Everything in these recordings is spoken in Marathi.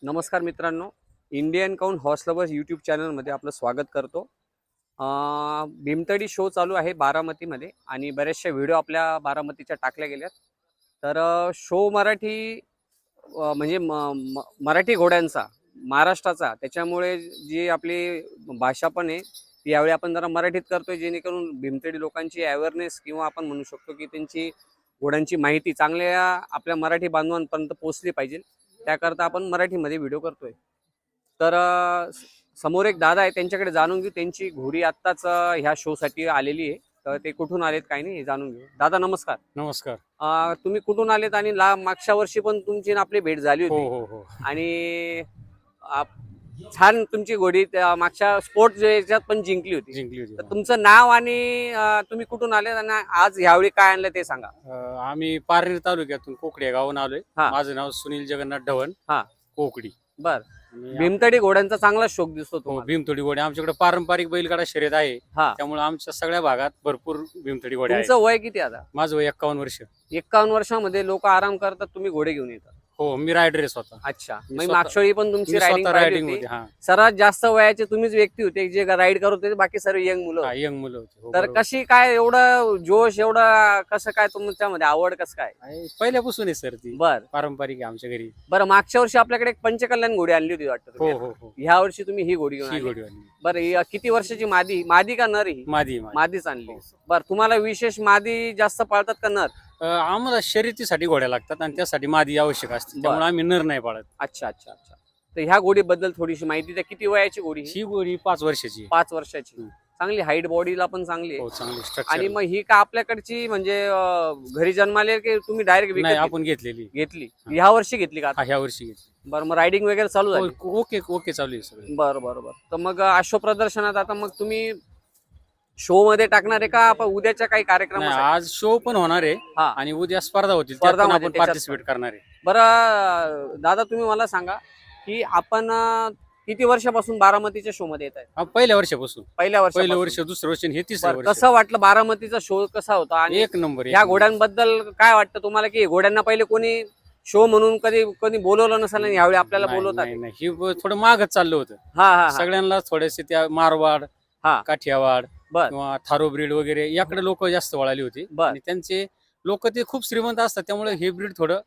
नमस्कार मित्रांनो, Indian count horse lovers YouTube चॅनलमध्ये आपलं स्वागत करतो. भीमतडी शो चालू आहे बारामतीमध्ये आणि बऱ्याचशा व्हिडिओ आपल्या बारामतीच्या टाकल्या गेल्यात. तर शो मराठी म्हणजे मराठी घोड्यांचा, महाराष्ट्राचा, त्याच्यामुळे जी आपली भाषा पण आहे ती यावेळी आपण जरा मराठीत करतोय, जेणेकरून भीमतडी लोकांची अवेअरनेस किंवा आपण म्हणू शकतो की त्यांची घोड्यांची माहिती चांगल्या आपल्या मराठी बांधवांपर्यंत पोहोचली पाहिजे. त्याकरता आपण मराठीमध्ये व्हिडिओ करतोय. तर समोर एक दादा आहे, त्यांच्याकडे जाणून घेऊ. त्यांची घोडी आत्ताच ह्या शोसाठी आलेली आहे. तर ते कुठून आलेत काय नाही हे जाणून घेऊ. दादा नमस्कार. नमस्कार. तुम्ही कुठून आलेत? आणि मागच्या वर्षी पण तुमची आणि आपली भेट झाली हो होती. हो हो आणि छान तुमची घोडी त्या मागच्या स्पोर्ट्स याच्यात पण जिंकली होती. जिंकली होती. तर तुमचं नाव आणि तुम्ही कुठून आलेत आणि आज ह्यावेळी काय आणलं ते सांगा. आम्ही पारनेर तालुक्यातून कोकडी या गावून आलोय. हा. माझं नाव सुनील जगन्नाथ ढवण. हा. कोकडी. बर. आणि भीमतडी घोड्यांचा चांगला शौक दिसतो हो, तुम्हाला. भीमतडी घोडे आमच्याकडे पारंपरिक बैलगाडा शर्यत आहे. हा. त्यामुळे आमच्या सगळ्या भागात भरपूर भीमतडी घोडे आहेत. तुमचं वय किती आता? माझं वय 51 वर्ष. 51 वर्षामध्ये लोक आराम करतात, तुम्ही घोडे घेऊन येतात. हो, मी रायडर आहे स्वतः. अच्छा, मी मग स्वतः- मागच्या वेळी पण तुमची मी रायडिंग स्वतः रायडिंग होती. हा, सर्वात जास्त वयाचे तुम्हीच व्यक्ती होते जे राईड करत होते, बाकी सर्व यंग मुलं होते. यंग मुलं होती. हो, तर बरोबर. कशी काय एवढं जोश, एवढं कसं काय तुमच्यामध्ये आवड कसं काय? पहिल्यापासून आहे सर ती. बर. पारंपरिक आहे आमच्या घरी. बरं, मागच्या वर्षी आपल्याकडे एक पंचकल्याण घोडी आणली होती वाटतं हो तुम्ही. हो हो. ह्या वर्षी तुम्ही ही घोडी घेऊन ही आली. घोडी वाली. बरं, ही किती वर्षाची मादी का नर? ही मादी. मादीच आणली. हो. बरं, तुम्हाला विशेष मादी जास्त पाळतात का नर? आम्हाला शर्यतीसाठी घोड्या लागतात आणि त्यासाठी मादी आवश्यक असते. बरं. त्यामुळे आम्ही नर नाही पाळत. अच्छा अच्छा अच्छा. तर ह्या घोडीबद्दल थोडीशी माहिती द्या. किती वयाची घोडी ही? ही घोडी 5 वर्षाची. 5 वर्षाची. चांगली हाईट, बॉडीला पण चांगली हो, आहे. चांगली आणि स्ट्रक्चर. मग ही का आपल्याकडची म्हणजे घरी जन्माले की तुम्ही डायरेक्ट नाही, आपण घेतलेली. घेतली? ह्या वर्षी घेतली का? ह्या वर्षी घेतली. बरं, मग रायडिंग वगैरे चालू झाली? ओके ओके, चालू आहे सगळं. बरं बरं बरं. तर मग अश्व प्रदर्शनात आता मग तुम्ही शो मध्ये टाकणार आहे का आपण उद्याच्या काही कार्यक्रम? नाही, आज शो पण होणार आहे हा. आणि उद्या स्पर्धा होतील, त्यात पण स्पर्धामध्ये आपण त्याच्यात पार्टिसिपेट करणार आहे. बरं दादा, तुम्ही मला सांगा की आपण किती वर्षापासून बारामतीच्या शो मध्ये येत आहे? पहिल्या वर्षापासून. पहिलं पहिलं वर्ष. वर्ष, दुसरं वर्ष आणि हे तिसरं वर्ष. कसं वाटलं बारामतीचा शो कसा होता? आणि एक नंबर. ह्या घोड्यांबद्दल काय वाटतं तुम्हाला की घोड्यांना पहिले कोणी शो म्हणून कधी कधी बोलवलं नसेल आणि यावेळी आपल्याला बोलवतात? नाही, हे थोडं मागच चाललं होतं. हा हा हा. सगळ्यांना थोडेसे त्या मारवाड, हा. काठियावाड बर. किंवा थारो ब्रीड वगैरे याकडे लोक जास्त वळाली होती. बर. आणि त्यांचे लोक ते खूप श्रीमंत असतात, त्यामुळे हे ब्रीड थोडं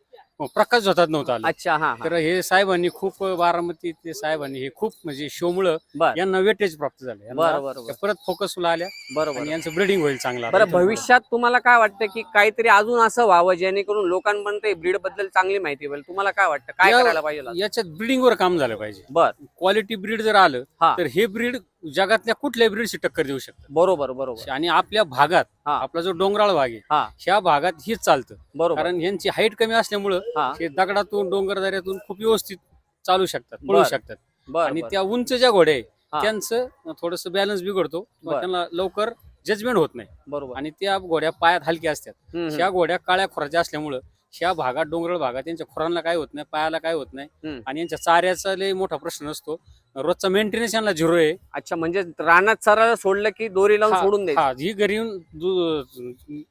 प्रकाश होतात नव्हतं आलं. अच्छा. हा हा. तर हे साहेबांनी खूप, बारामती ते साहेबांनी हे खूप म्हणजे शो मुळे बर. यांना वेटेज प्राप्त झाले. यांना बरं बरं बरं. त्या परत फोकसला आल्या बरोबर. आणि यांचं ब्रीडिंग होईल चांगला. बरं, भविष्यात तुम्हाला काय वाटतं की काहीतरी अजून असं व्हावं जेणेकरून लोकांपर्यंत ब्रीड बद्दल चांगली माहिती होईल? तुम्हाला काय वाटतं काय करायला पाहिजे? याच्यात ब्रीडिंग वर काम झालं पाहिजे. बर. क्वालिटी ब्रीड जर आलं हा. तर हे ब्रीड जगातल्या कुठल्याही ब्रीडशी टक्कर देऊ शकतं. बरोबर बरोबर. आणि आपल्या भागात, हा. आपला जो डोंगराळ भाग आहे, हा. ह्या भागात हेच चालतं. बरोबर. कारण यांची हाईट कमी असल्यामुळं हा. हे दगडातून, डोंगरदऱ्यातून खूप व्यवस्थित चालू शकतात, पळू बर. शकतात. बर. आणि बर. त्या उंच ज्या घोड्या आहे हा. त्यांचं थोडस बॅलन्स बिघडतो किंवा बर. त्यांना लवकर जजमेंट होत नाही. बरोबर. आणि त्या घोड्या पायात हलक्या असतात. हम्म, ह्या घोड्या काळ्या खोराच्या असल्यामुळं ह्या भागात, डोंगराळ भागात, त्यांच्या खोरांना काय होत नाही, पायाला काय होत नाही. हम्म. आणि यांच्या चाऱ्याचा लय मोठा प्रश्न नसतो. रोजचा मेंटेनन्स यांना 0 आहे. अच्छा, म्हणजे रानात चरायला सोडलं की दोरी लावून सोडून द्यायचं? हा, ही घरी येऊन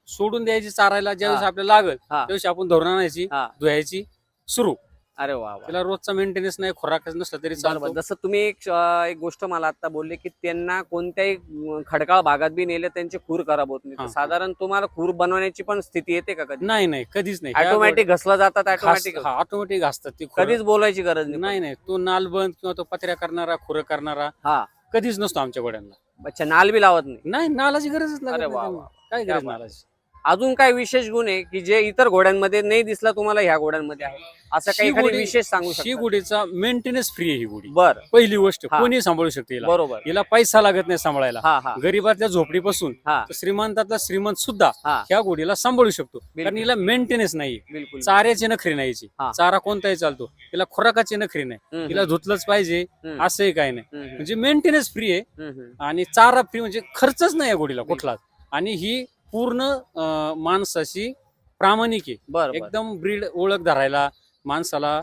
सोडून द्यायची चारायला. ज्यावेळेस हा. आपल्याला लागल हा. त्यावेळेस आपण धरून आणायची, हा. धुवायची, सुरू. अरे वा वा. त्याला रोजचा मेंटेनन्स नाही, खोराकच नसला तरी बरोबर. चालतो. जसं तुम्ही एक गोष्ट मला आता बोलले की त्यांना कोणत्याही खडकाळ भागात बी नेले त्यांचे खूर खराब होत नाही. तर हा. साधारण तुम्हाला खूर बनवण्याची पण स्थिती येते का कधी? नाही, कधीच नाही. ऑटोमॅटिक घसला जातात? ऑटोमॅटिक ऑटोमॅटिक घासतात ती खुरं. कधीच बोलायची गरज नाही? नाही, तो नालबंद किंवा तो पत्र्या करणारा, खुरं करणारा हा. कधीच नसतो आमच्या घोड्यांना. अच्छा, नाल बी लावत नाही? नाही, नालाची गरजच लागत अरे नाही वा त्यांना. वा. काय क्या गरज बात. नालाची? अजून काय विशेष गुण आहे की जे इतर घोड्यांमध्ये नाही दिसला तुम्हाला ह्या घोड्यांमध्ये आहे, असं काही एखादी विशेष सांगू ही शकता? घोडीचा मेंटेनन्स फ्री आहे ही घोडी. बर. पहिली गोष्ट, हा. कोणी सांभाळू शकते हिला. बरोबर. हिला पैसा लागत नाही सांभाळायला. हा हा गरीबातल्या झोपडीपासून हा तर श्रीमंतातला श्रीमंत सुद्धा हा. ह्या घोडीला सांभाळू शकतो. कारण बिलकुल. हिला मेंटेनन्स नाही. बिलकुल. चाऱ्याची नखरी नाही हिची. हा. चारा कोणताही चालतो, हिला खुराकाची नखरी नाही. हम्म, हिला धुतलंच पाहिजे हम्म, असंही काही नाही. हम्म, हम्म, म्हणजे मेंटेनन्स फ्री आहे हम्म. आणि चारा फ्री, म्हणजे खर्चच नाही या घोडीला कुठलाच. आणि ही पूर्ण माणसाची प्रामाणिक आहे. बर बर. एकदम ब्रीड ओळख धरायला, माणसाला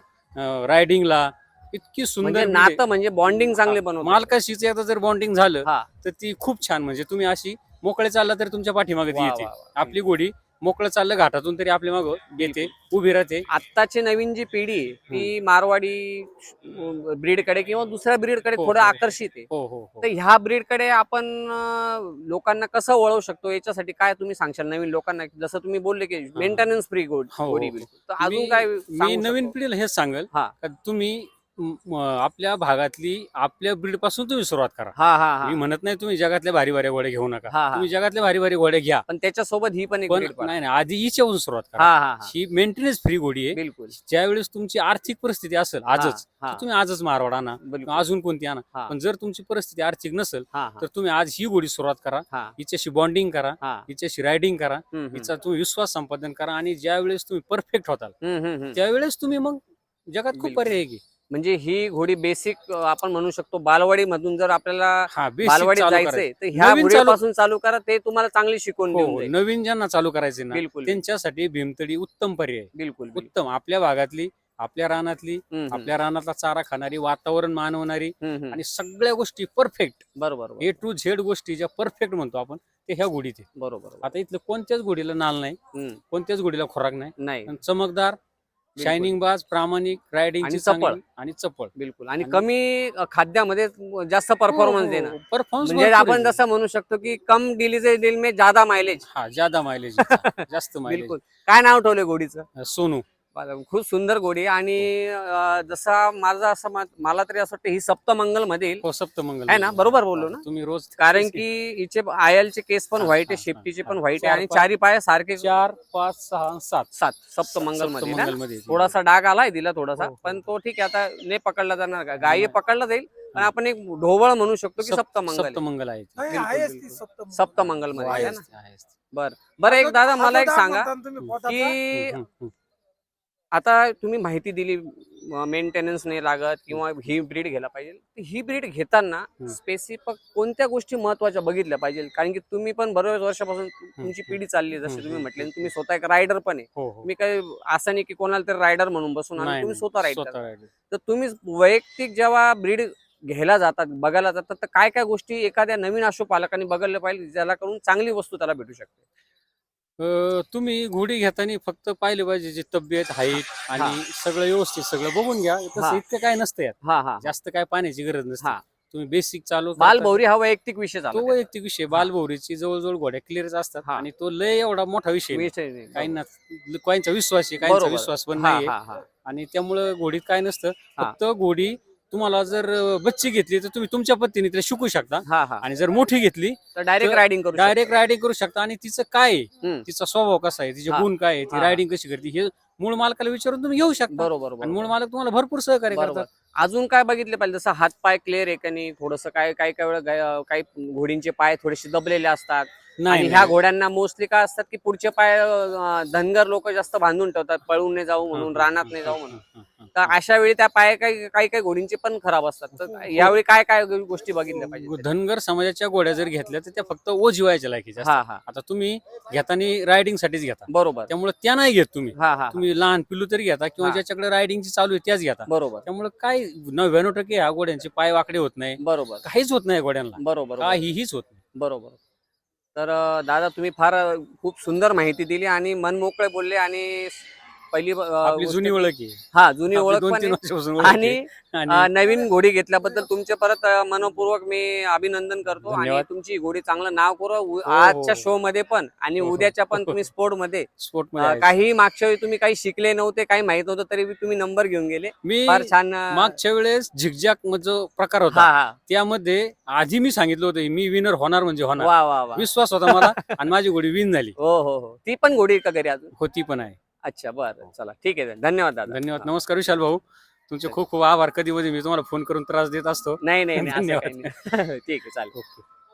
रायडिंगला इतकी सुंदर म्हणजे breed आहे. नातं म्हणजे बॉन्डिंग चांगले बनवतो. मालकाशीच एकदा जर बॉन्डिंग झालं हा. तर ती खूप छान. म्हणजे तुम्ही अशी मोकळे चालला तर तुमच्या पाठीमागे ती वा, येते. वा, वा. आपली घोडी मोकळं चाललं घाटातून तरी आपल्या मागं येते, उभी राहते. आत्ताची नवीन जी पिढी आहे ती मारवाडी ब्रीड कडे किंवा दुसऱ्या ब्रीड कडे हो, थोडं हो. आकर्षित आहे. हो हो हो. तर ह्या ब्रीड कडे आपण लोकांना कसं वळवू शकतो याच्यासाठी काय तुम्ही सांगशाल नवीन लोकांना, जसं तुम्ही बोलले की मेंटेनन्स फ्री हो, गोडी हो. बिलकुल, तर अजून मी काय मी सांगू नवीन शकतो? पिढीला हेच सांगेल हा का तुम्ही आपल्या भागातली आपल्या ब्रीड पासून तुम्ही सुरुवात करा. हा हा मी हा म्हणत नाही तुम्ही जगातल्या भारी भारी घोडे घेऊ नका. हा, हा. तुम्ही जगातल्या भारी भारी घोडे घ्या, पण त्याच्यासोबत ही पण एक पण ब्रीड नाही नाही आधी हिच्यापासून सुरुवात करा. हा हा हा ही मेंटेनन्स फ्री घोडी आहे. बिलकुल. ज्यावेळेस तुमची आर्थिक परिस्थिती असेल आजच, हा तर तुम्ही आजच मारवाड आणा बिलकुल. किंवा अजून कोणती आणा. हा पण जर तुमची परिस्थिती आर्थिक नसेल हा हा तर तुम्ही आज ही घोडी सुरुवात करा. हा हिच्याशी बॉन्डिंग करा, हा हिच्याशी रायडिंग करा, हम्म, हिचा तुम्ही विश्वास संपादन करा आणि ज्यावेळेस तुम्ही परफेक्ट होताल हम्म. त्यावेळेस तुम्ही मग जगात खूप बिलकुल. पर्याय आहे की. म्हणजे ही घोडी बेसिक आपण म्हणू शकतो बालवाडी मधून जर आपल्याला हा बेसिक बालवाडीत चालू जायचंय करायचं. तर ह्या नवीन घोडीपासून चालू करा, ते तुम्हाला चांगली शिकवून हो देऊन हो. जाईल. नवीन ज्यांना चालू करायचे ना बिलकुल त्यांच्यासाठी भीमतडी उत्तम पर्याय आहे. बिलकुल बिलकुल. उत्तम आपल्या भागातली, आपल्या रानातली, हम्म, आपल्या रानातला चारा खाणारी, वातावरण मानवणारी हम्म. आणि सगळ्या गोष्टी परफेक्ट बरोबर बरोबर. ए टू झेड गोष्टी ज्या परफेक्ट म्हणतो आपण ते ह्या घोडीत आहे. बरोबर आता इथलं कोणत्याच घोडीला नाल नाही, हम्म. कोणत्याच घोडीला खोराक नाही. नाही पण चमकदार, बिलकुल. शायनिंग बाज, प्रामाणिक, रायडिंग आणि चपळ. आणि चपळ. बिलकुल आणि आणि- कमी खाद्यामध्ये जास्त परफॉर्मन्स देणं. परफॉर्मन्स म्हणजे आपण जसं म्हणू शकतो की कम डिलीचे दिल में ज्यादा मायलेज. हा ज्यादा मायलेज जास्त मायलेज. बिलकुल. काय नाव ठेवलंय घोडीचं? सोनू. खूप सुंदर घोडी आहे आणि जसा माझा असं मला तरी असं वाटतं ही सप्तमंगल मध्ये येईल. हो सप्तमंगल आहे ना? बरोबर बोललो ना? तुम्ही रोज कारण की हिचे आयलचे केस पण हा, व्हाईट आहे, हा, शेपटीचे हा, पण हा. व्हाईट आहे आणि 4-5 चारी पाय सारखे 4, 5, 6, 7 सात सप्तमंगल मध्ये ना? सप्तमंगलमध्ये येते. थोडासा डाग आलाय तिला थोडासा, हो, हो. पण तो ठीक आहे, आता नाही पकडला जाणार का? गायी नाही. पकडला जाईल, पण आपण एक ढोबळ म्हणू शकतो की सप- सप्तमंगल आहे. सप्तमंगल आहे ती. नाही, बिलकुल, आहेच बिलकुल. ती सप्तमंगल. सप्तमंगल मध्ये हो, आहे आहेच ना? ती, आहेच ती. बरं एक दादा मला एक आता सांगा म्हणता तुम्ही पोटाचा. की हम्म, हम्म. आता तुम्ही माहिती दिली मेंटेनन्स नाही लागत किंवा ही ब्रीड घ्यायला पाहिजे, तर ही ब्रीड घेताना स्पेसिफिक कोणत्या गोष्टी महत्वाच्या बघितल्या पाहिजे? कारण की तुम्ही पण बऱ्याच वर्षापासून तुमची पिढी चालली आहे, जसे तुम्ही म्हटले, तुम्ही स्वतः एक रायडर पण आहे. हो हो. तुम्ही काही असं नाही की कोणाला तरी रायडर म्हणून बसून आणि नाही, तुम्ही नाही. स्वतः रायडर. स्वतः rider. तर तुम्ही वैयक्तिक जेव्हा ब्रीड घ्यायला जातात, बघायला जातात, तर काय काय गोष्टी एखाद्या नवीन आशुपालकांनी बघायला पाहिजे ज्याला करून चांगली वस्तू त्याला भेटू शकते? तुम्ही घोडी घेताना फक्त पाहिले पाहिजे जी तब्येत, हाईट आणि सगळं व्यवस्थित सगळं बघून घ्या. हा. तसं इतकं काय नसतं यात. हा हा जास्त काय पाण्याची गरज नसते. हा. तुम्ही बेसिक चालू करता. बालभौरी हा वैयक्तिक विषय तो झाला. वैयक्तिक विषय. बालभौरीची जवळजवळ घोड्या क्लिअरच असतात हा. आणि तो लय एवढा मोठा विषय नाही. विषय नाही. काहींना काहींचा विश्वास आहे, काहींचा बरोबर. विश्वास पण हा नाहीये. हा हा आणि त्यामुळं घोडीत काय नसतं. हा. फक्त घोडी तुम्हाला जर बच्ची घेतली तर तुम्ही तुमच्या पद्धतीने तिला शिकू शकता हा हा आणि जर मोठी घेतली तर डायरेक्ट तर रायडिंग करू शकतो. डायरेक्ट रायडिंग करू शकता. आणि तिचं काय आहे, हम्म. तिचा स्वभाव कसा आहे, तिचे हा. गुण काय आहे, ती हा. रायडिंग कशी करते हे मूळ मालकाला विचारून तुम्ही घेऊ शकता. बरोबर आणि मूळ बरोबर. मालक तुम्हाला भरपूर सहकार्य बरोबर. करतात. अजून काय बघितले पाहिजे? जसं हात पाय क्लिअर आहे का नाही, थोडस काय काही काही वेळा काही घोडींचे पाय थोडेसे दबलेले असतात आणि नाही ह्या घोड्यांना मोस्टली काय असतात की पुढचे पाय धनगर लोक जास्त बांधून ठेवतात, पळून नाही जाऊ म्हणून, रानात नाही जाऊ म्हणून. तर अशा वेळी त्या पाय काही काही घोडींचे पण खराब असतात. तर यावेळी काय काय गोष्टी बघितल्या पाहिजे? धनगर समाजाच्या घोड्या जर घेतल्या तर त्या फक्त ओझिवायच्या लायकीच्या असतात. हा हा आता तुम्ही घेताना रायडिंग साठीच घेता, बरोबर. त्यामुळे त्या नाही घेत तुम्ही. हा हा तुम्ही लहान पिल्लू तरी घेता किंवा हा. ज्याच्याकडे रायडिंगची चालू आहे त्याच घेता. बरोबर त्यामुळे काय 99% ह्या घोड्यांचे पाय वाकडे होत नाही, बरोबर काहीच होत नाही घोड्यांना, बरोबर काहीच होत नाही. बरोबर. तर दादा तुम्ही फार खूप सुंदर माहिती दिली आणि मन मोकळे बोलले आणि पहिली आपली गोष्ट जुनी की- ओळख आहे. हा जुनी आपली ओळख 2-3 पण आहे. वर्षापासून ओळख आहे. आणि आणि नवीन घोडी घेतल्याबद्दल तुमचे परत मनपूर्वक मी अभिनंदन करतो आणि धन्यवाद. तुमची घोडी चांगलं नाव करू हो. आजच्या शो मध्ये पण आणि हो, हो. उद्याच्या पण तुम्ही स्पोर्ट मध्ये स्पोर्ट मध्ये आहे. काही मागच्या वेळी तुम्ही काही शिकले नव्हते, काही माहित नव्हतं, तरी तुम्ही नंबर घेऊन गेले. मी फार छान. मागच्या वेळेस झिकझॅक जो प्रकार हा होता हा त्यामध्ये आधी मी सांगितलं होतं मी विनर होणार म्हणजे होणार. वा वा वा. विश्वास होता मला आणि माझी घोडी विन झाली. हो हो हो. ती पण घोडी का घरी अजून? होती पण आहे. अच्छा बरं, चला ठीक आहे, धन्यवाद दादा. धन्यवाद. नमस्कार विशाल भाऊ, तुमचे खूप खूप आभार. कधी मध्ये मी तुम्हाला फोन करून त्रास देत असतो. नाही नाही नाही, असं धन्यवाद. काही नाही. ठीक आहे, चालेल. ओके.